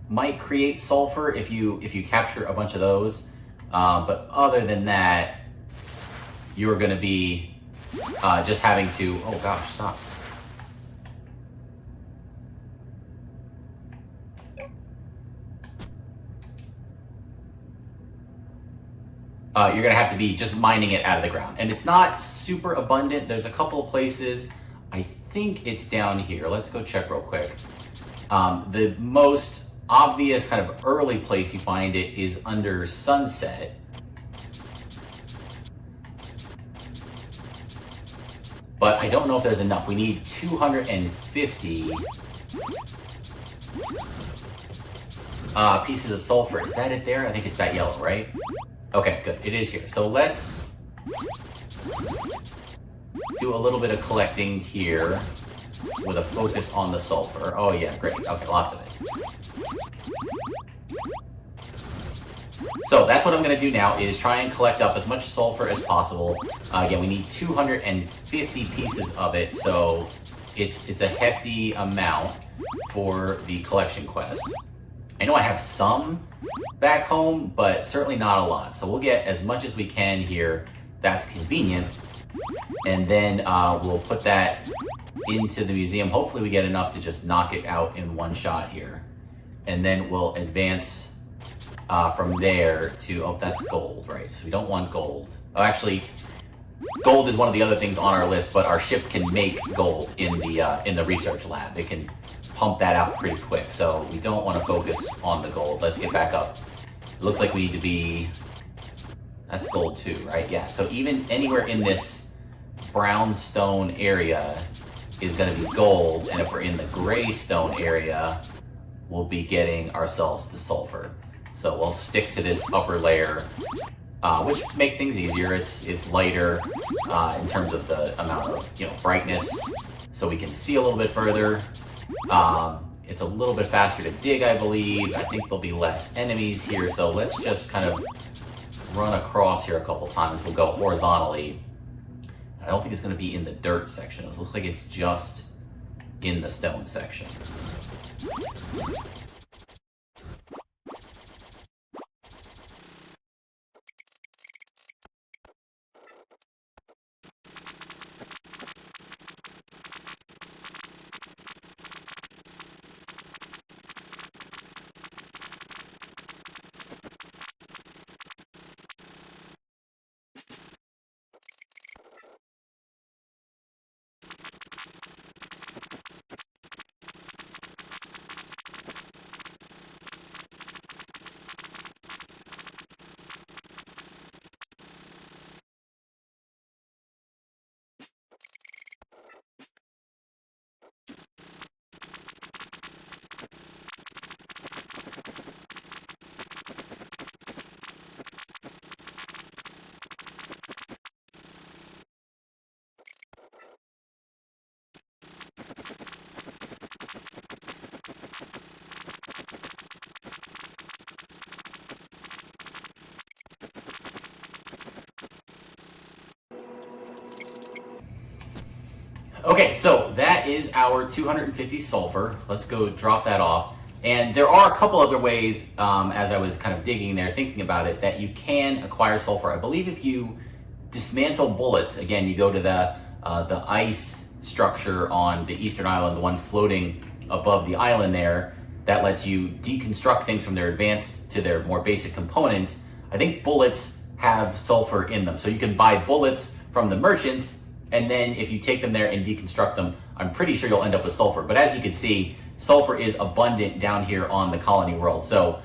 might create sulfur if you capture a bunch of those. But other than that, you're going to be just having to, oh gosh, stop. You're going to have to be just mining it out of the ground. And it's not super abundant. There's a couple of places. I think it's down here. Let's go check real quick. The most obvious kind of early place you find it is under sunset. But I don't know if there's enough. We need 250 pieces of sulfur. Is that it there? I think it's that yellow, right? Okay, good. It is here. So let's do a little bit of collecting here with a focus on the sulfur. Oh yeah, great. Okay, lots of it. So that's what I'm going to do now is try and collect up as much sulfur as possible. Again, we need 250 pieces of it, so it's a hefty amount for the collection quest. I know I have some back home, but certainly not a lot. So we'll get as much as we can here. That's convenient. And then we'll put that into the museum. Hopefully we get enough to just knock it out in one shot here. And then we'll advance from there to, oh, that's gold, right? So we don't want gold. Oh, actually, gold is one of the other things on our list, but our ship can make gold in the research lab. It can pump that out pretty quick, so we don't want to focus on the gold. Let's get back up. It looks like we need to be, that's gold too, right? Yeah, so even anywhere in this brown stone area is gonna be gold, and if we're in the gray stone area, we'll be getting ourselves the sulfur. So we'll stick to this upper layer, which make things easier. It's lighter in terms of the amount of brightness, so we can see a little bit further. It's a little bit faster to dig, I believe. I think there'll be less enemies here, so let's just kind of run across here a couple times. We'll go horizontally. I don't think it's going to be in the dirt section. It looks like it's just in the stone section. Okay, so that is our 250 sulfur. Let's go drop that off. And there are a couple other ways, as I was kind of digging there, thinking about it, that you can acquire sulfur. I believe if you dismantle bullets, again, you go to the ice structure on the eastern island, the one floating above the island there, that lets you deconstruct things from their advanced to their more basic components. I think bullets have sulfur in them. So you can buy bullets from the merchants, and then if you take them there and deconstruct them, I'm pretty sure you'll end up with sulfur. But as you can see, sulfur is abundant down here on the colony world. So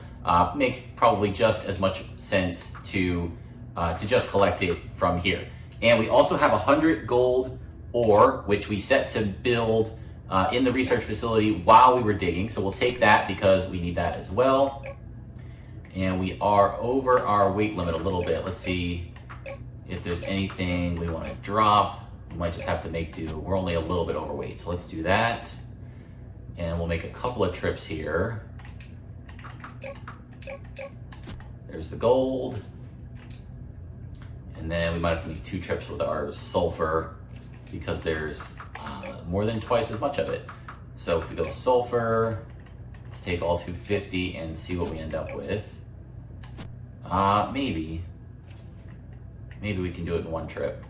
makes probably just as much sense to just collect it from here. And we also have 100 gold ore, which we set to build in the research facility while we were digging. So we'll take that because we need that as well. And we are over our weight limit a little bit. Let's see if there's anything we want to drop. We might just have to make do. We're only a little bit overweight, so let's do that. And we'll make a couple of trips here. There's the gold. And then we might have to make 2 trips with our sulfur because there's more than twice as much of it. So if we go sulfur, let's take all 250 and see what we end up with. Maybe we can do it in 1 trip.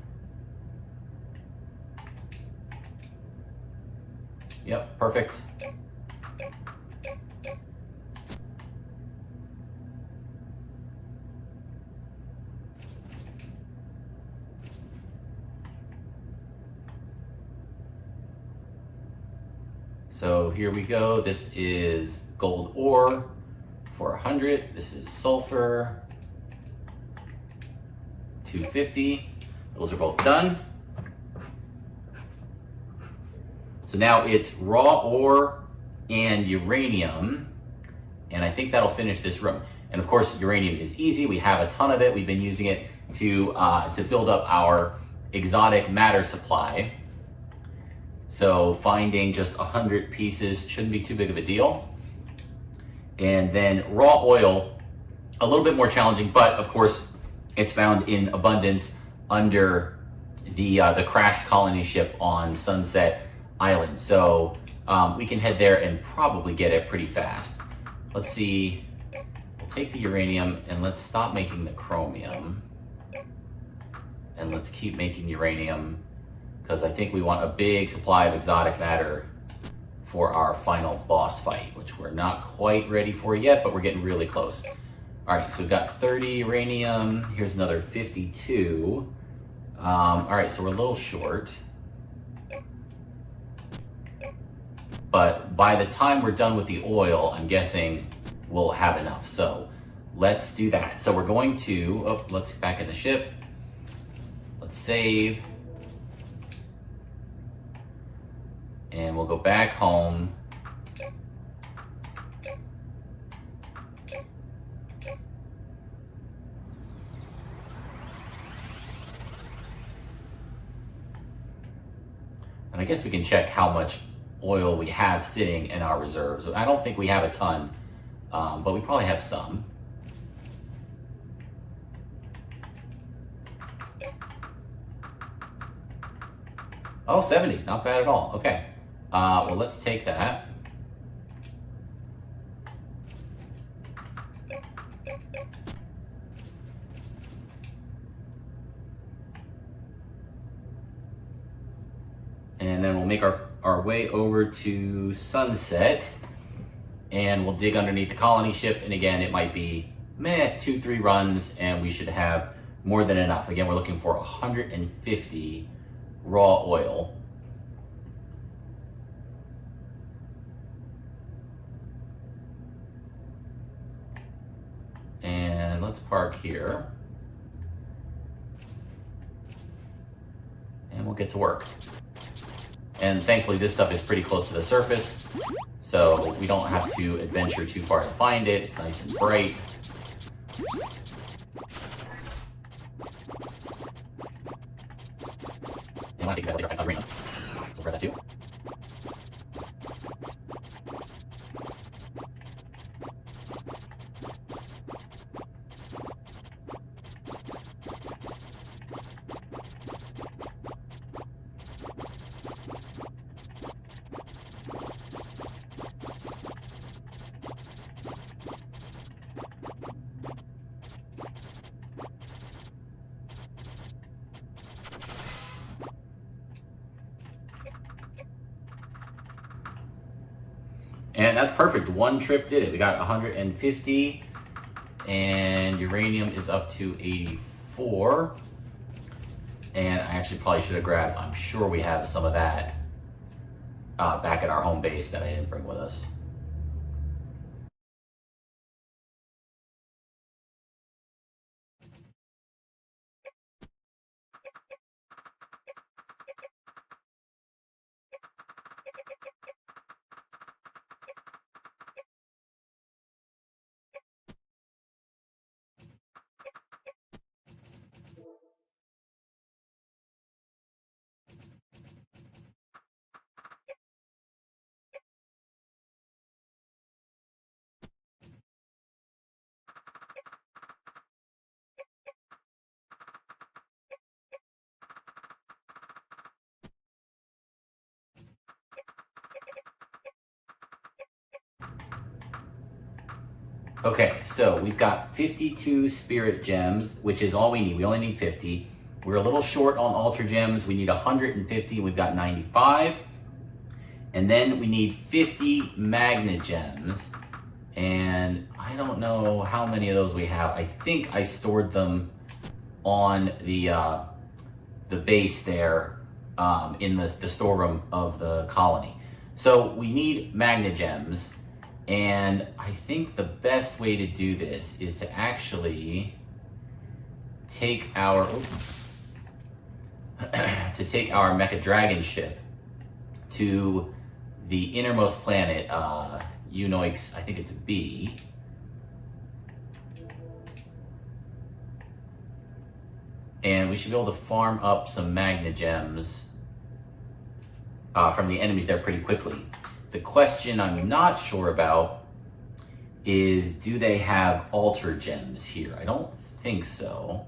Yep, perfect. So here we go. This is gold ore for 100. This is sulfur, 250. Those are both done. So now it's raw ore and uranium, and I think that'll finish this room. And of course, uranium is easy. We have a ton of it. We've been using it to build up our exotic matter supply. So finding just 100 pieces shouldn't be too big of a deal. And then raw oil, a little bit more challenging, but of course, it's found in abundance under the crashed colony ship on Sunset Island. So we can head there and probably get it pretty fast. Let's see, we'll take the uranium and let's stop making the chromium. And let's keep making uranium because I think we want a big supply of exotic matter for our final boss fight, which we're not quite ready for yet, but we're getting really close. All right, so we've got 30 uranium. Here's another 52. All right, so we're a little short. But by the time we're done with the oil, I'm guessing we'll have enough. So let's do that. So we're going to, let's get back in the ship. Let's save. And we'll go back home. And I guess we can check how much oil we have sitting in our reserves. I don't think we have a ton, but we probably have some. Oh, 70, not bad at all. Okay, well, let's take that. And then we'll make our way over to Sunset, and we'll dig underneath the colony ship. And again, it might be 2-3 runs, and we should have more than enough. Again, we're looking for 150 raw oil. And let's park here. And we'll get to work. And thankfully this stuff is pretty close to the surface, so we don't have to adventure too far to find it. It's nice and bright. And I think that's like green. So grab that too. And that's perfect. One trip did it. We got 150, and uranium is up to 84. And I actually probably should have grabbed, I'm sure we have some of that back at our home base that I didn't bring with us. Okay, so we've got 52 spirit gems, which is all we need. We only need 50. We're a little short on Altergems. We need 150. We've got 95. And then we need 50 Magnagems. And I don't know how many of those we have. I think I stored them on the base there in the storeroom of the colony. So we need Magnagems. And I think the best way to do this is to actually take our Mecha Dragon ship to the innermost planet, Unoix, I think it's B. And we should be able to farm up some Magnagems from the enemies there pretty quickly. The question I'm not sure about is, do they have Altergems here? I don't think so.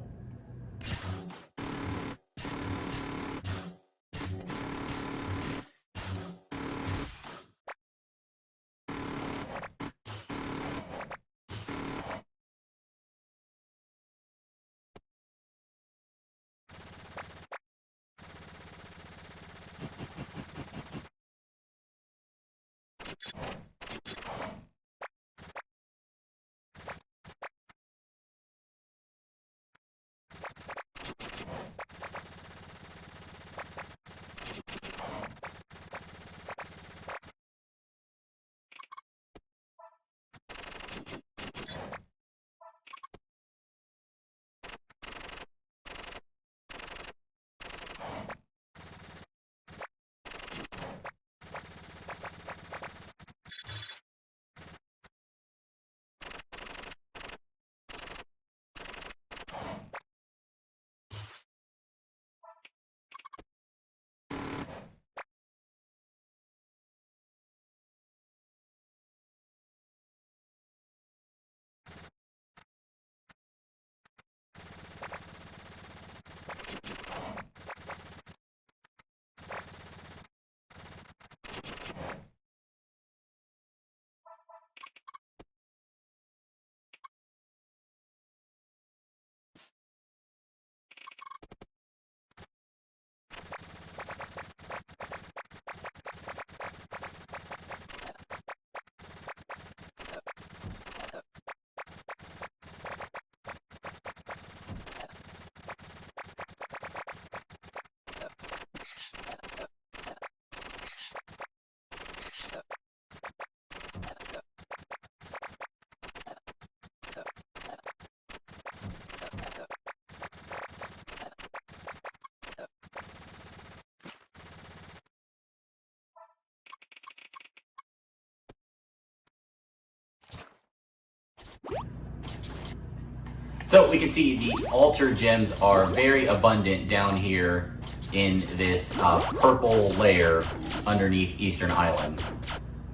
So we can see the altar gems are very abundant down here in this purple layer underneath Eastern Island.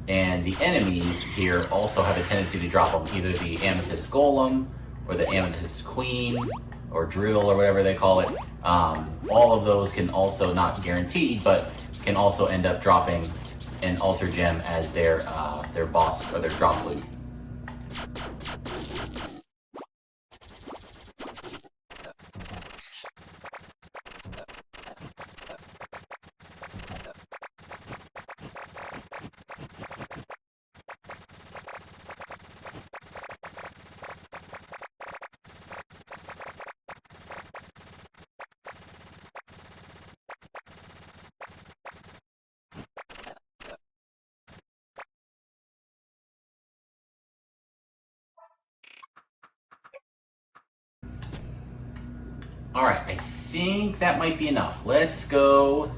And the enemies here also have a tendency to drop them, either the Amethyst Golem or the Amethyst Queen or Drill or whatever they call it. All of those can also, not guaranteed, but can also end up dropping an altar gem as their boss or their drop loot. Alright, I think that might be enough. Let's go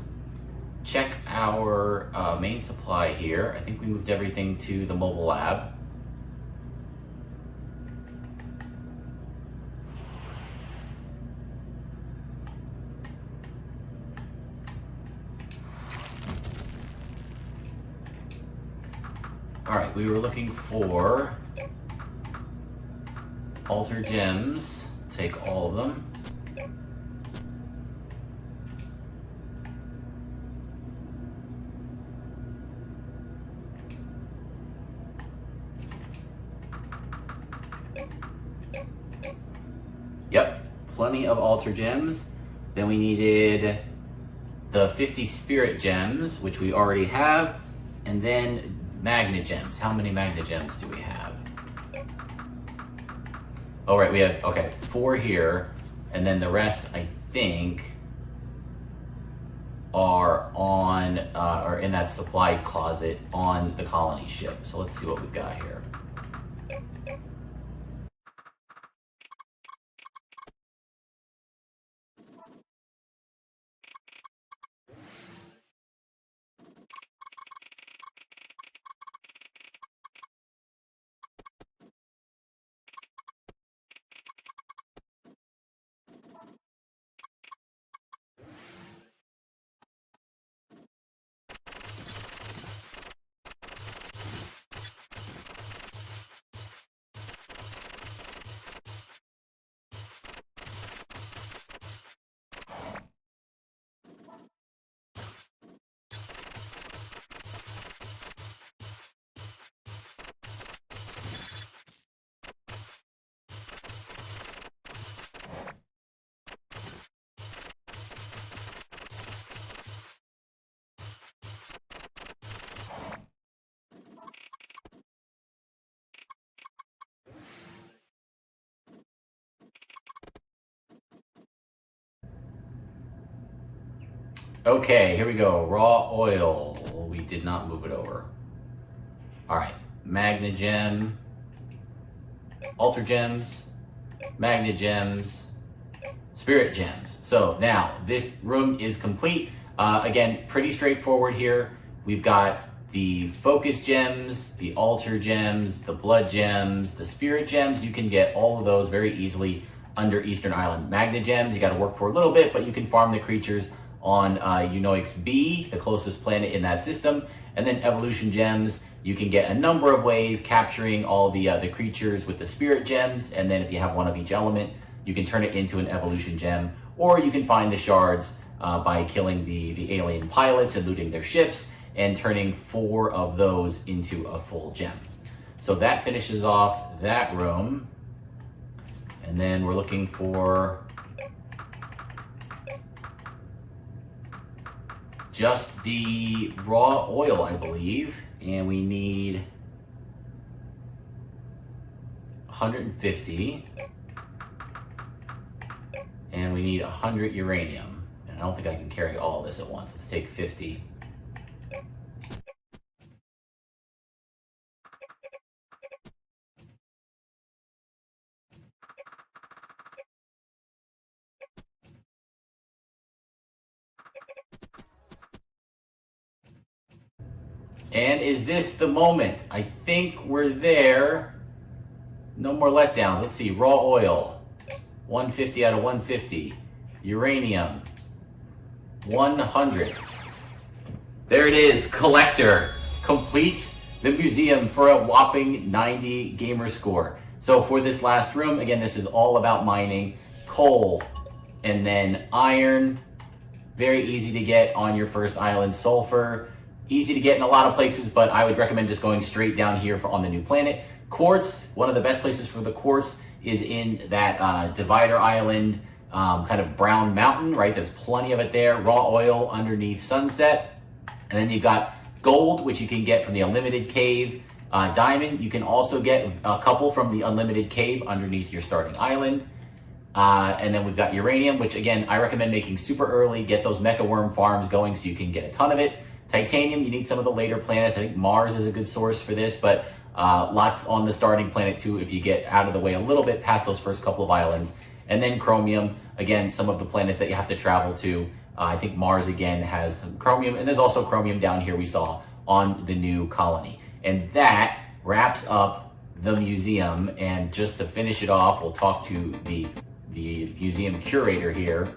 check our main supply here. I think we moved everything to the mobile lab. Alright, we were looking for altar gems. Take all of them. Yep, plenty of altar gems. Then we needed the 50 spirit gems, which we already have, and then Magnagems. How many Magnagems do we have? Oh, right, we have, okay, 4 here, and then the rest, I think, are on, or in that supply closet on the colony ship. So let's see what we've got here. Okay, here we go. Raw oil. We did not move it over. All right, Magnagem, Altar Gems, Magnagems, Spirit Gems. So now this room is complete. Again, pretty straightforward here. We've got the Focus Gems, the Altar Gems, the Blood Gems, the Spirit Gems. You can get all of those very easily under Eastern Island. Magnagems, you got to work for a little bit, but you can farm the creatures on Unoix B, the closest planet in that system. And then Evolution Gems, you can get a number of ways, capturing all the creatures with the Spirit Gems, and then if you have one of each element, you can turn it into an Evolution Gem, or you can find the shards by killing the alien pilots and looting their ships, and turning 4 of those into a full gem. So that finishes off that room, and then we're looking for just the raw oil, I believe, and we need 150, and we need 100 uranium. And I don't think I can carry all this at once. Let's take 50. And is this the moment? I think we're there. No more letdowns. Let's see, raw oil. 150 out of 150. Uranium. 100. There it is, collector. Complete the museum for a whopping 90 gamer score. So for this last room, again, this is all about mining coal and then iron. Very easy to get on your first island. Sulfur, easy to get in a lot of places, but I would recommend just going straight down here on the new planet. Quartz, one of the best places for the quartz is in that divider island, kind of brown mountain, right? There's plenty of it there. Raw oil underneath Sunset. And then you've got gold, which you can get from the unlimited cave. Diamond, you can also get a couple from the unlimited cave underneath your starting island. And then we've got uranium, which again, I recommend making super early. Get those mecha worm farms going so you can get a ton of it. Titanium, you need some of the later planets. I think Mars is a good source for this, but lots on the starting planet too if you get out of the way a little bit past those first couple of islands. And then chromium, again, some of the planets that you have to travel to. I think Mars again has some chromium, and there's also chromium down here we saw on the new colony. And that wraps up the museum. And just to finish it off, we'll talk to the museum curator here.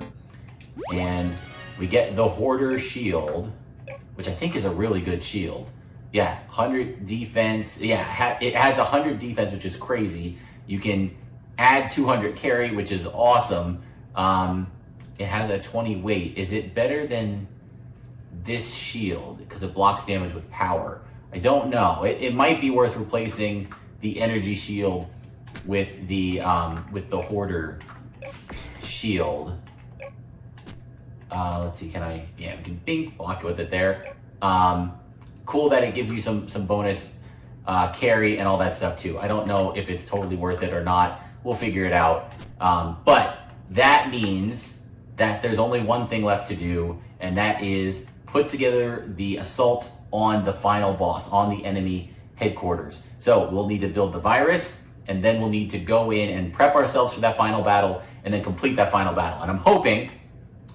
And we get the Hoarder Shield, which I think is a really good shield. Yeah, 100 defense. Yeah, it adds 100 defense, which is crazy. You can add 200 carry, which is awesome. It has a 20 weight. Is it better than this shield? Because it blocks damage with power. I don't know. It might be worth replacing the energy shield with the Hoarder Shield. Let's see, can I? Yeah, we can bink, block it with it there. Cool that it gives you some bonus carry and all that stuff too. I don't know if it's totally worth it or not. We'll figure it out. But that means that there's only one thing left to do, and that is put together the assault on the final boss, on the enemy headquarters. So we'll need to build the virus, and then we'll need to go in and prep ourselves for that final battle, and then complete that final battle. And I'm hoping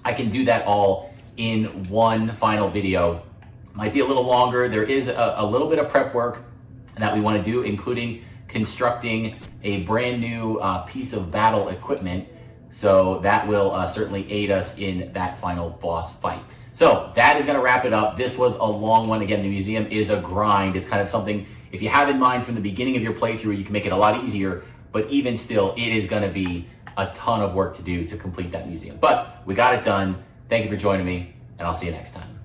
I can do that all in one final video. Might be a little longer. There is a little bit of prep work that we want to do, including constructing a brand new piece of battle equipment. So that will certainly aid us in that final boss fight. So that is going to wrap it up. This was a long one. Again, the museum is a grind. It's kind of something, if you have in mind from the beginning of your playthrough, you can make it a lot easier. But even still, it is going to be a ton of work to do to complete that museum. But we got it done. Thank you for joining me, and I'll see you next time.